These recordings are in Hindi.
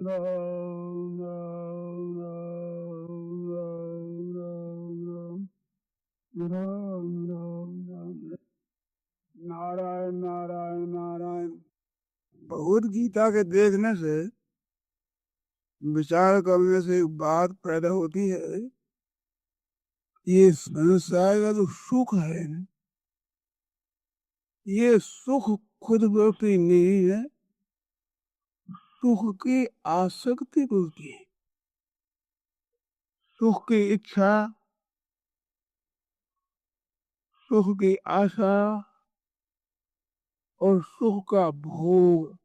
राम राम राम राम राम राम राम राम राम नारायण नारायण नारायण। भगवद गीता के देखने से, विचार करने से एक बात पैदा होती है, ये संसार का जो सुख है, ये सुख खुद व्यक्ति नहीं है, सुख की आसक्ति होती है। सुख की इच्छा, सुख की आशा और सुख का भोग,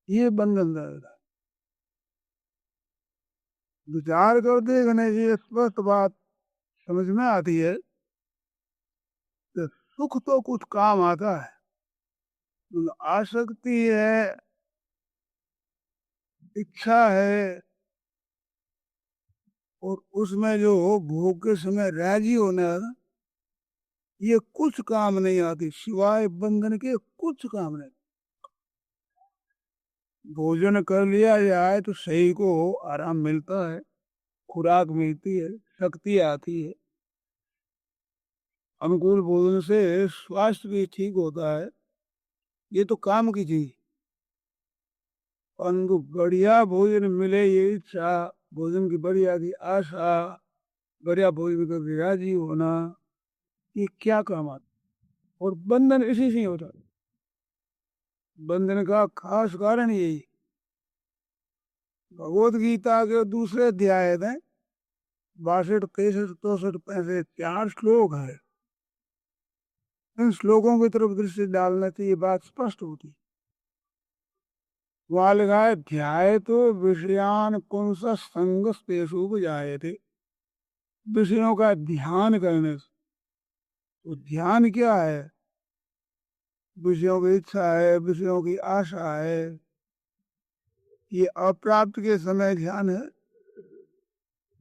ये बंधनदायक है। विचार कर देखने से स्पष्ट बात समझ में आती है कि सुख तो कुछ काम आता है, आसक्ति है, इच्छा है, और उसमें जो भोग के समय राजी होना है, ये कुछ काम नहीं आती, सिवाय बंधन के कुछ काम नहीं। भोजन कर लिया जाए तो शरीर को आराम मिलता है, खुराक मिलती है, शक्ति आती है, अनुकूल भोजन से स्वास्थ्य भी ठीक होता है, ये तो काम की चीज। परंतु बढ़िया भोजन मिले ये इच्छा, भोजन की बढ़िया की आशा, बढ़िया भोजन का राजी होना, ये क्या काम आता। और बंधन इसी से होता है। बंधन का खास कारण यही, भगवत गीता के दूसरे अध्याय में 62, 63, 64, 65 4 श्लोक है। इन श्लोकों की तरफ दृष्टि डालने से ये बात स्पष्ट होती है। वहां लिखा है, ध्याय तो विषयान पुंस संग स्पेशु जाए थे। विषयों का ध्यान करने से, तो ध्यान क्या है? विषयों की इच्छा है, विषयों की आशा है, ये अप्राप्त के समय ध्यान है,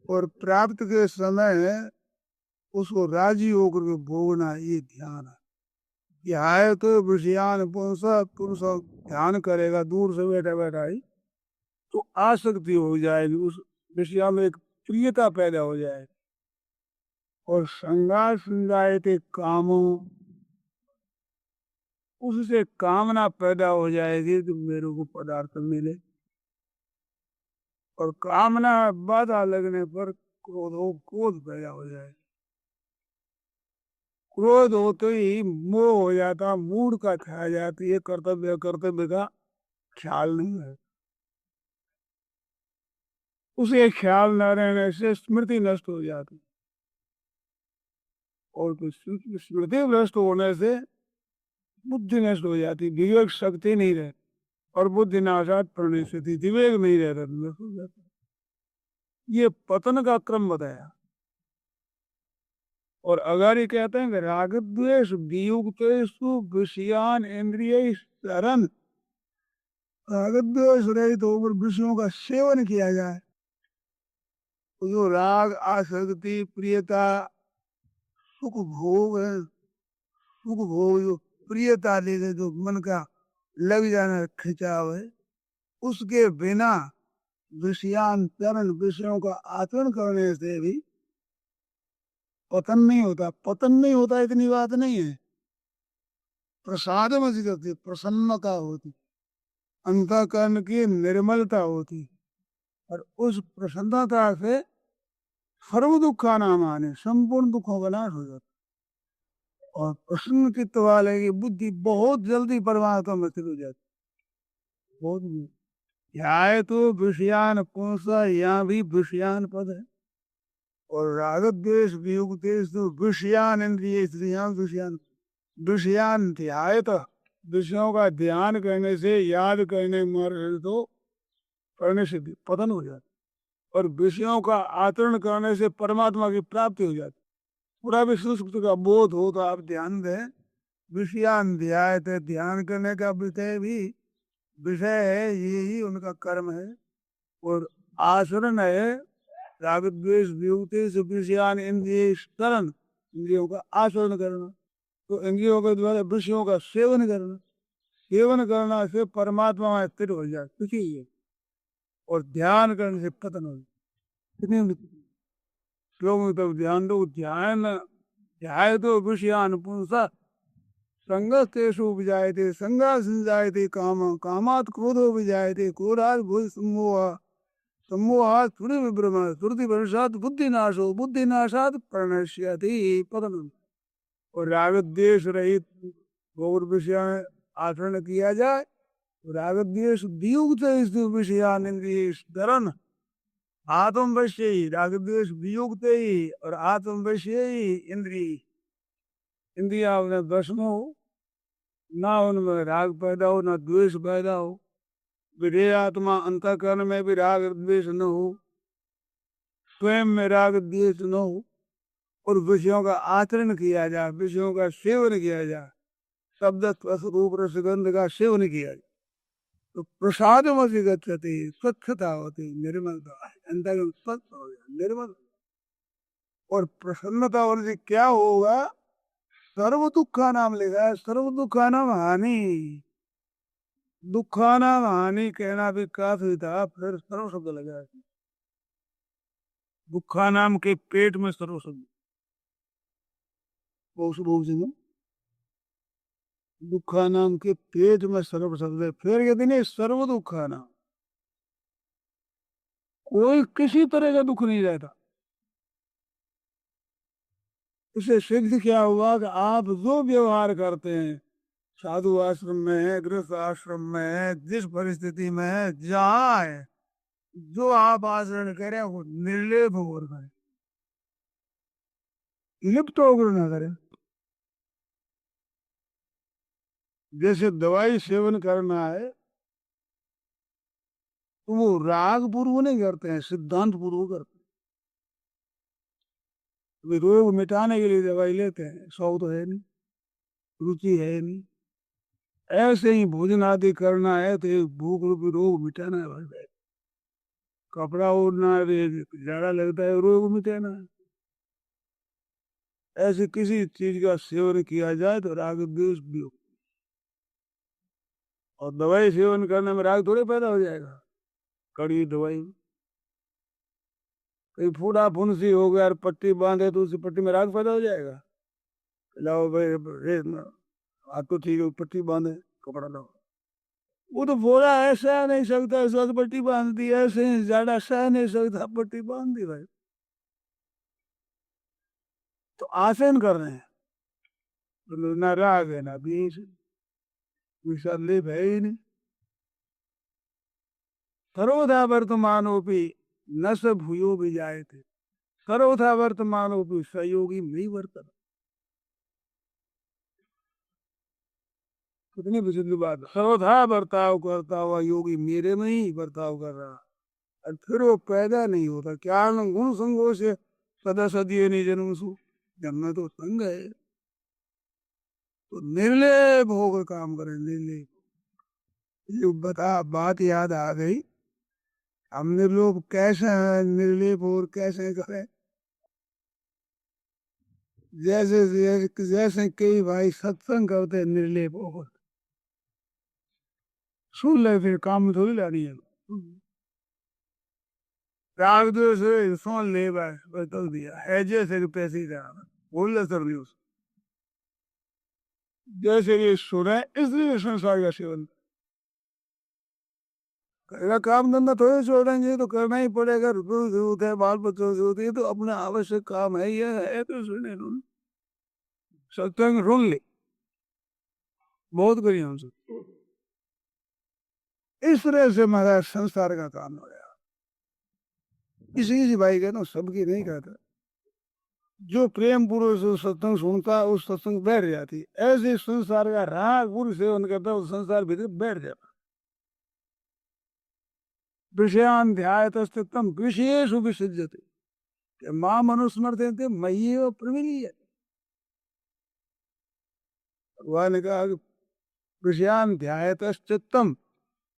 और प्राप्त के समय उसको राजी होकर के भोगना, ये ध्यान है। ध्याय तो विषयान पुंस, पुरुष ध्यान करेगा दूर से बैठा बैठा ही, तो आसक्ति हो जाएगी, उस विषय में एक प्रियता पैदा हो जाएगी। और संगा संजायते कामों, उससे कामना पैदा हो जाएगी कि मेरे को पदार्थ मिले, और कामना बाधा लगने पर क्रोध पैदा हो जाए। क्रोध होते ही मोह हो जाता, मूड का छा जाती है, कर्तव्य का ख्याल नहीं है। उसे ख्याल न रहने से स्मृति नष्ट हो जाती, और तो स्मृति भ्रष्ट होने से बुद्धि नष्ट हो जाती, विवेक शक्ति नहीं रहती, और बुद्धि नाशात प्रणिष्ठति, विवेक नहीं रहता, नष्ट हो जाता। ये पतन का क्रम बताया। और अगर ये कहते हैं कि राग द्वेष वियुक्तेषु विषयान इंद्रिय शरण, राग द्वेष रहित होकर विषयों का सेवन किया जाए, तो जो राग आसक्ति प्रियता सुख भोग है, सुख भोग जो प्रियता लेके जो मन का लग जाना खिंचाव है, उसके बिना विषयांतरण, विषयों का आचरण करने से भी पतन नहीं होता। पतन नहीं होता इतनी बात नहीं है, प्रसाद मसी करती, प्रसन्नता होती, अंतःकरण की निर्मलता होती, और उस प्रसन्नता से सर्व दुखा नाम आने, संपूर्ण दुखों का नाश हो जाता। और प्रसन्न चित्त वाले की बुद्धि बहुत जल्दी परमात्मा में स्थित हो जाती, बहुत। ध्याय तो विषयान पुंस, यहाँ भी विषयान पद है, और राग द्वेष वियुक्तेष तो विषयान इंद्रिय स्त्रियां विषयान, विषयान ध्याय तो विषयों का ध्यान करने से, याद करने मार तो करने से पतन हो जाता, और विषयों का आचरण करने से परमात्मा की प्राप्ति हो जाती। पूरा विश्व का बोध हो तो आप ध्यान दें, विषयान ध्याय, ध्यान करने का विषय भी विषय है, यही उनका कर्म है, और आचरण है राग द्वेष वियुक्तेष विषयान इंद्रिय शरण, इंद्रियों का आचरण करना, तो इंद्रियों के द्वारा विषयों का सेवन करना, सेवन करना से परमात्मा में स्थिर हो जाए, कुछ ही है। और ध्यान करने से पतन हो कितने श्लोक में तब ध्यान दो। ध्यान ध्याय तो विषयान पुंसा संगस्तेषु विजायते संगा संजायते काम कामात् क्रोधो विजायते क्रोधात् भूय सम्मोह सम्मोहात् स्मृति विभ्रम स्मृति भ्रंशात् बुद्धिनाशो बुद्धिनाशात् प्रणश्यति पतनम। और राग द्वेष रहित गौर विषय आचरण किया जाए तो राग द्वेष वियुक्त विषयान इंद्रिय धरन आत्मवश्य ही राग द्वेष वियुक्त ही और आत्मवश्य ही इंद्रिय इंद्रिया उन्हें वश में हो, ना उनमें राग पैदा हो ना द्वेष पैदा हो। विधेय आत्मा अंतःकरण में भी राग द्वेष न हो, स्वयं में राग द्वेष न हो और विषयों का आचरण किया जाए, विषयों का सेवन किया जाए, शब्द स्पर्श रूप रसगंध का सेवन किया जाए तो प्रसाद मसी गच्छति स्वच्छता होती निर्मलता अंतर्गत स्वच्छ हो जाए निर्मल। और प्रसन्नता होने से क्या होगा? सर्व दुखा नाम लिखा है, सर्व दुखा नाम हानि। दुखा नाम हानि कहना भी काफी था, फिर सर्व शब्द लगा है। दुखा नाम के पेट में सर्व शब्द बहुत दुखा नाम के पेट में सर्व शब्द है। फिर कहते नहीं सर्व दुखा नाम, कोई किसी तरह का दुख नहीं रहता। इससे सिद्ध क्या हुआ कि आप जो व्यवहार करते हैं, साधु आश्रम में है, गृहस्थ आश्रम में है, जिस परिस्थिति में है, जहाँ है, जो आप आचरण करें वो निर्लेप होकर करें, लिप्त होकर ना करें। जैसे दवाई सेवन करना है तो वो राग पूर्व नहीं करते हैं, सिद्धांत पूर्व करते हैं। रोग मिटाने के लिए दवाई लेते हैं, शौक तो है नहीं, रुचि है नहीं। ऐसे ही भोजन आदि करना है तो एक भूख रूपी रोग मिटाना है भाई। कपड़ा ओढ़ना है, जाड़ा लगता है, रोग मिटाना है। ऐसे किसी चीज का सेवन किया जाए तो राग द्वेष भी हो। और दवाई सेवन करने में राग थोड़े पैदा हो जाएगा। कड़ी दवाई कहीं फूटा फुंसी हो गया और पट्टी बांधे तो उसी पट्टी में राग पैदा हो जाएगा। लाओ भाई हाथ तो ठीक है, पट्टी बांधे, कपड़ा लाओ। वो तो बोला है सह नहीं सकता, इस वक्त पट्टी बांध दी, ऐसे ज्यादा सह नहीं सकता, पट्टी बांध दी भाई। तो आसन कर रहे हैं तो ना राग है ना बीज, विषाद है ही नहीं। सर्वथा वर्तमानोपि न स भूयो भी जाए थे, सर्वथा वर्तमानोपि सहयोगी नहीं वर्तन। कितनी विचित्र बात। सर्वथा बर्ताव करता हुआ योगी मेरे में ही बर्ताव कर रहा और फिर वो पैदा नहीं होता। क्या गुण संगो से सदा सदी नहीं जन्म सु, जन्म तो संग है। तो निर्लेप होकर काम करें, निर्लेप। ये बता बात याद आ गई, हमने लोग कैसे हैं निर्लेप और कैसे करें। जैसे जैसे जैसे कई भाई सत्संग करते निर्लेप होकर, सुन ले फिर काम में थोड़ी लानी है। राग द्वेष सुन ले बस कर दिया है, जैसे पैसे ही बोल ले सर न्यूज जैसे ये सुने इसलिए संसार का सेवन करेगा। काम धंधा थोड़े छोड़ेंगे, तो करना ही पड़ेगा। रुपये की जरूरत है, बाल बच्चों की जरूरत है, तो अपना आवश्यक काम है, ये है तो सुने सत्संग सुन ले बहुत करिए हमसे। इस तरह से महाराज संसार का काम हो गया। किसी किसी भाई कहता हूँ, सबकी नहीं कहता। जो प्रेम पुरुष सत्संग सुनता उस सत्संग बैठ जाती। ऐसे संसार का राग पुरुष सेवन करता उस संसार भीतर बैठ जाता। विषयान ध्यायतस्तम विशेष विसर्जते मां मनुस्मृते मयि प्रविलीय। भगवान ने कहा विषयान ध्यायतश्चित्तम,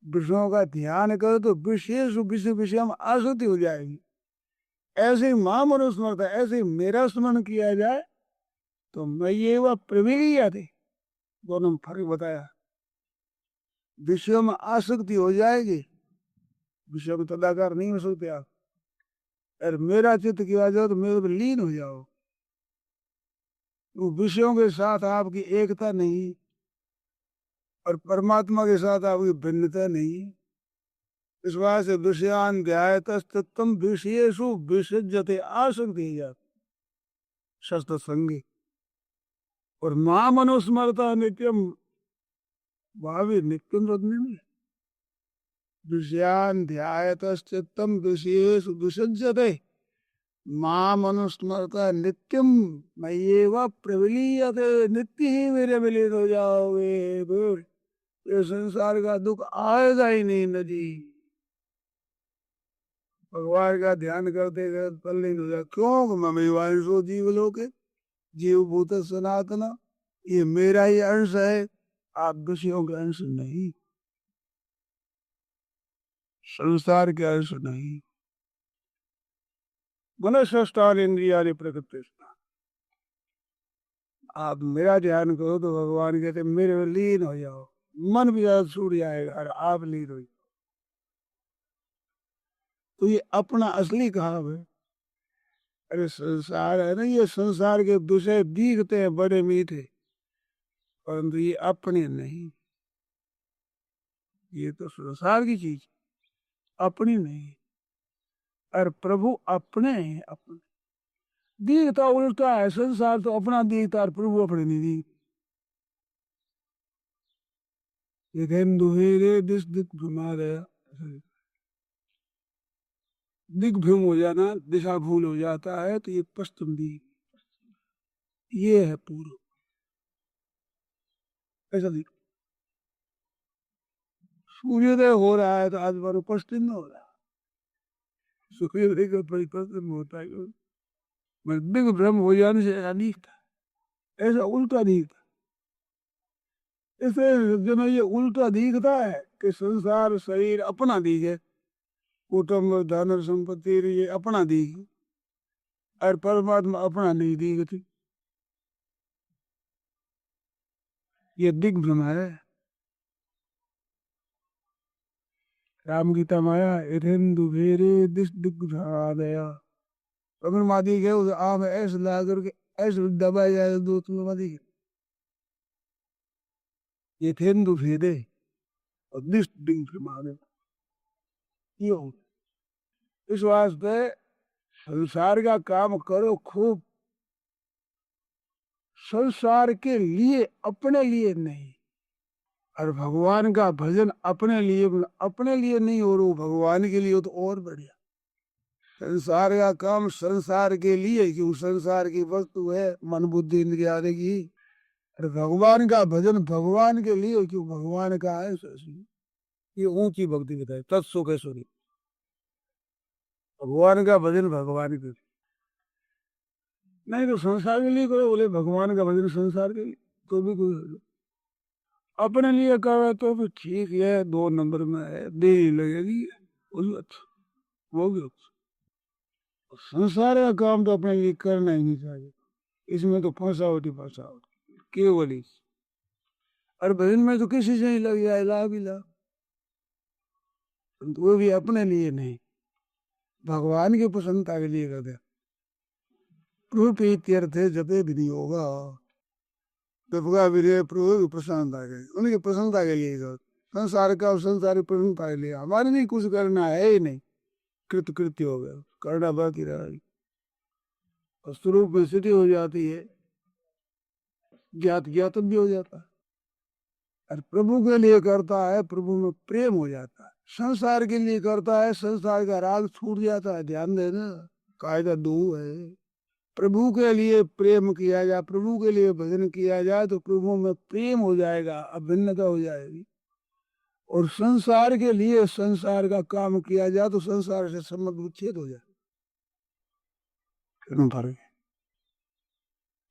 विषयों का ध्यान करो तो विशेष विषय में आसक्ति हो जाएगी। ऐसे ही मां मनुस्मृत, ऐसे ही मेरा स्मरण किया जाए तो मैं ये वह प्रविलीय थे। दोनों में फर्क बताया। विषयों में आसक्ति हो जाएगी, विषयों में तदाकार नहीं हो सकते आप। अरे मेरा चित्त किया जाओ तो मेरे में लीन हो जाओ। तो विषयों के साथ आपकी एकता नहीं और परमात्मा के साथ आपकी भिन्नता नहीं। इस बात से विषयान ध्यायतस्तम विषयेषु विसज्जते आसक्ति जात शस्त्र संगी और मां मनुस्मरता नित्यम भावी नित्यम रत्न में विषयान ध्यायतस्तम विषयेषु विसज्जते मां मनुस्मरता नित्यम मय्येव प्रविलीयते। नित्य ही मेरे मिलित हो जाओगे, ये संसार का दुख आएगा ही नहीं नदी। भगवान का ध्यान करते करते तल्लीन हो जाए। क्यों ममेवांशो जीवलोक जीव भूत सनातना, ये मेरा ही अंश है, आप विषयों के अंश नहीं, संसार के अंश नहीं। मनस्ष्टान इंद्रिया प्रकृति, आप मेरा ध्यान करो तो भगवान कहते मेरे में लीन हो जाओ। मन भी ज्यादा छूट जाएगा और आप लीन हो जाओ। तो ये अपना असली काम है। अरे संसार है ना, ये संसार के विषय दिखते हैं बड़े मीठे, परंतु ये अपने नहीं। ये तो संसार की चीज अपनी नहीं, और प्रभु अपने हैं। अपने दिखता उल्टा है, संसार तो अपना दिखता और प्रभु अपने नहीं दिखता। ये दुहेरे दिस दिख भ्रमा गया, दिग्भ्रम हो जाना, दिशा भूल हो जाता है तो ये पश्चिम दिख, ये है पूर्व। ऐसा दिख सूर्योदय हो रहा है तो आज बार पश्चिम में हो रहा है, सूर्योदय का पश्चिम होता है। मैं दिग्भ्रम हो जाने से ऐसा दिखता, ऐसा उल्टा दिखता। इसे जब ये उल्टा दिखता है कि संसार शरीर अपना दिखे, कुटुंब धन संपत्ति ये अपना दिखे, और परमात्मा अपना नहीं दिखती, ये दिग्भ्रम है। राम गीता माया इरेंदु भेरे दिस दिग्भ्रमादया, अगर मादी के उस आम ऐसे ला करके ऐसे दबाया जाए दो तुम्हें मादी के ये थेंदु भेदे और दिस दिग्भ्रमादया। क्यों? इस वास्ते संसार का काम करो खूब, संसार के लिए, अपने लिए नहीं। और भगवान का भजन अपने लिए नहीं हो रहा, भगवान के लिए हो तो और बढ़िया। संसार का काम संसार के लिए, क्यों संसार की वस्तु है मन बुद्धि इंद्रिय आदि की। और भगवान का भजन भगवान के लिए, क्यों भगवान का है। ये ऊंची भक्ति बताए तत्सुख है सूर्य, भगवान का भजन भगवान के लिए, नहीं तो संसार के लिए करो। बोले भगवान का भजन संसार के लिए तो भी कोई अपने लिए करे तो भी ठीक है, 2 नंबर में है, देरी लगेगी, वो भी अच्छा, वो भी अच्छा। संसार का काम तो अपने लिए करना ही नहीं चाहिए, इसमें तो फंसावटी केवल ही। और भजन में तो किसी से ही लग जाए लाभ ही लाभ, वो भी अपने लिए नहीं, भगवान की प्रसन्नता के लिए करते। प्रभु प्रीत्यर्थ जपे विधि होगा, प्रभु की प्रसन्नता के, उनकी प्रसन्नता के लिए कर। संसार का संसारी प्रसन्नता के लिए, हमारे नहीं कुछ करना है ही नहीं, कृत्य हो गया, करना बाकी रहा। और स्वरूप में स्थिति हो जाती है, ज्ञातम भी हो जाता है। और प्रभु के लिए करता है, प्रभु में प्रेम हो जाता है। संसार के लिए करता है, संसार का राग छूट जाता है। ध्यान देना, कायदा 2 है। प्रभु के लिए प्रेम किया जाए, प्रभु के लिए भजन किया जाए तो प्रभु में प्रेम हो जाएगा, अभिन्नता हो जाएगी। और संसार के लिए संसार का काम किया जाए तो संसार से संबंध विच्छेद हो जाए। क्यों फर्क है?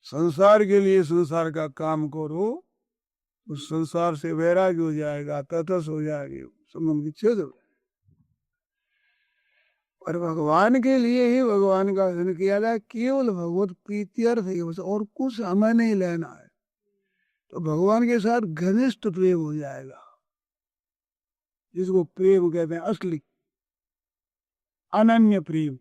संसार के लिए संसार का काम करो तो संसार से वैराग्य हो जाएगा, तटस्थ हो जाएगी, संबंध विच्छेद हो। और भगवान के लिए ही भगवान का भजन किया जाए, केवल भगवत प्रीत्यर्थ है, बस और कुछ हमें नहीं लेना है। तो भगवान के साथ घनिष्ठ प्रेम हो जाएगा, जिसको प्रेम कहते हैं असली। अनन्य प्रेम।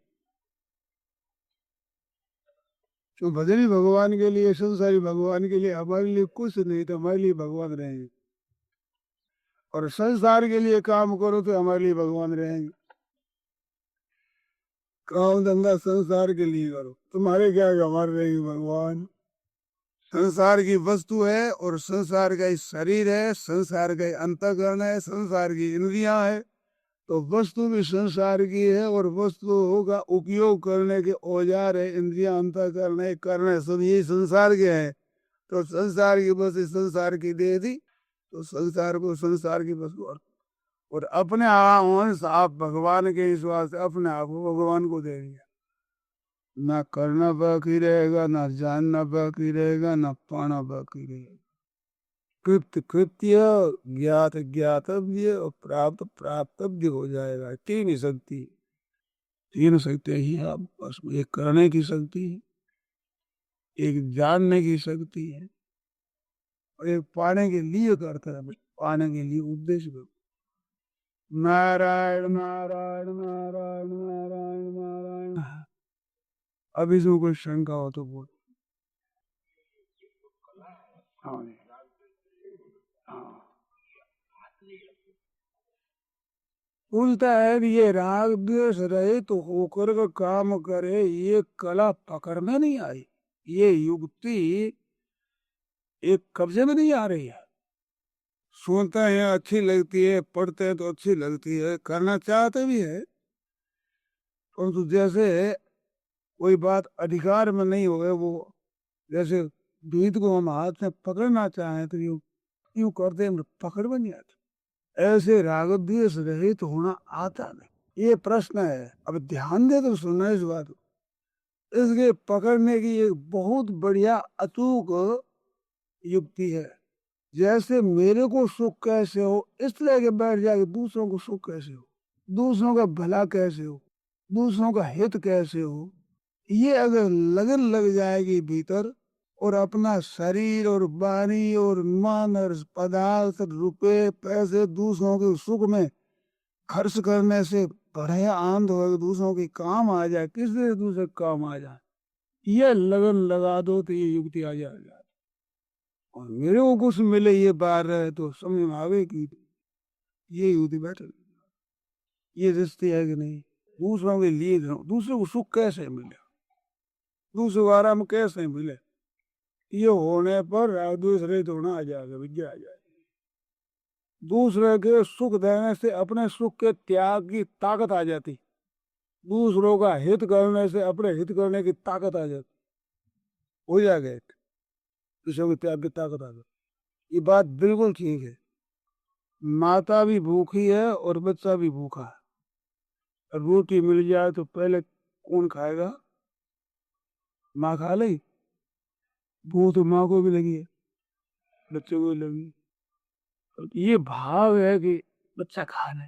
तो भजनी भगवान के लिए, संसारी भगवान के लिए हमारे लिए कुछ नहीं, तो हमारे लिए भगवान रहेंगे। और संसार के लिए काम करो तो हमारे लिए भगवान रहेंगे। काम धंधा संसार के लिए करो, तुम्हारे क्या हमारे रहेंगे भगवान। संसार की वस्तु है और संसार का ही शरीर है, संसार का ही अंतःकरण है, संसार की इंद्रियां है। तो वस्तु भी संसार की है और वस्तुओं का उपयोग करने के औजार है, इंद्रियां, अंतःकरण है, कर्ण है, सब ये संसार के हैं। तो संसार की वस्तु संसार की दे दी, तो संसार को संसार की वस्तु, और अपने अंश आप भगवान के विश्वास से अपने आप को भगवान को दे दिया। ना करना बाकी रहेगा, ना जानना बाकी रहेगा, ना पाना बाकी रहेगा। कृत्य कृत्य, ज्ञात ज्ञातव्य और प्राप्त प्राप्तव्य हो जाएगा। तीन ही शक्ति, तीन शक्ति ही है आप बस। एक करने की शक्ति है, एक जानने की शक्ति है, और एक पाने के लिए करता है, पाने के लिए उद्देश्य। नारायण नारायण नारायण नारायण नारायण। अब इसमें कोई शंका हो तो बोल। हाँ हाँ, बोलता है कि ये राग द्वेष रहित तो होकर का काम करे, ये कला पकड़ में नहीं आई, ये युक्ति एक कब्जे में नहीं आ रही है। सुनते हैं अच्छी लगती है, पढ़ते हैं तो अच्छी लगती है, करना चाहते भी है, परंतु जैसे कोई बात अधिकार में नहीं हो, वो जैसे भीत को हम हाथ में पकड़ना चाहें तो यूं यूं करते हैं, पकड़ में नहीं आती। ऐसे राग द्वेष रहित होना आता नहीं, ये प्रश्न है। अब ध्यान दे तो सुनना इस बात को। इसके पकड़ने की एक बहुत बढ़िया अचूक युक्ति है। जैसे मेरे को सुख कैसे हो, इसलिए के बैठ जाके दूसरों को सुख कैसे हो, दूसरों का भला कैसे हो, दूसरों का हित कैसे हो, ये अगर लगन लग जाएगी भीतर, और अपना शरीर और वाणी और मन और पदार्थ, रुपए पैसे दूसरों के सुख में खर्च करने से बड़े आनंद हो, दूसरों के काम आ जाए, किसी दूसरे काम आ जाए, ये लगन लगा दो तो ये युक्ति आ जाएगा। और मेरे को कुछ मिले ये बार रहे तो समझ में आवे कि ये युक्ति बैठे, ये रिश्ते है कि नहीं। दूसरों के लिए दूसरे को सुख कैसे मिले, दूसरे को आराम कैसे मिले, ये होने पर राग द्वेष रहित होना आ जाएगा, विद्या आ जाएगी। दूसरे के सुख देने से अपने सुख के त्याग की ताकत आ जाती, दूसरों का हित करने से अपने हित करने की ताकत आ जाती, हो जाएगा। दूसरों के त्याग की ताकत आ जाती, ये बात बिल्कुल ठीक है। माता भी भूखी है और बच्चा भी भूखा है, रोटी मिल जाए तो पहले कौन खाएगा? माँ खा ली, भूख तो माँ को भी लगी है, बच्चे को भी लगी। तो ये भाव है कि बच्चा खा ले,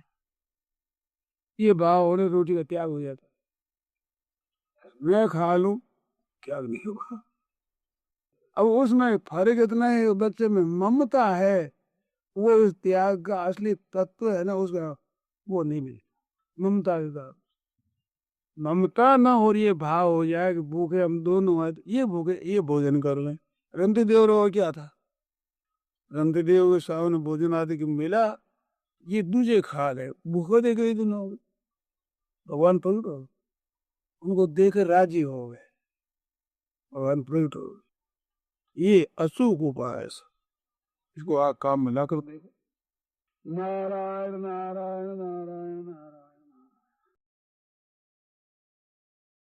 ये भाव होने रोटी का त्याग हो जाता है। मैं खा लूं, त्याग नहीं होगा। अब उसमें फर्क इतना है, बच्चे में ममता है, वो इस त्याग का असली तत्व है ना, उसका वो नहीं मिले। ममता के कारण, ममता ना हो रही है, भाव हो जाए कि भूखे हम दोनों हैं, ये भूखे ये भोजन कर लें। रंती देव रो क्या था, रंती देव के सामने भोजन आदि की मिला, ये दूजे खा गए, भूखे देख गए दोनों। भगवान प्रकट हो, उनको देख राजी हो गए, भगवान प्रकट हो गए। ये अचूक उपाय है, इसको आप काम में ला कर देखो। नारायण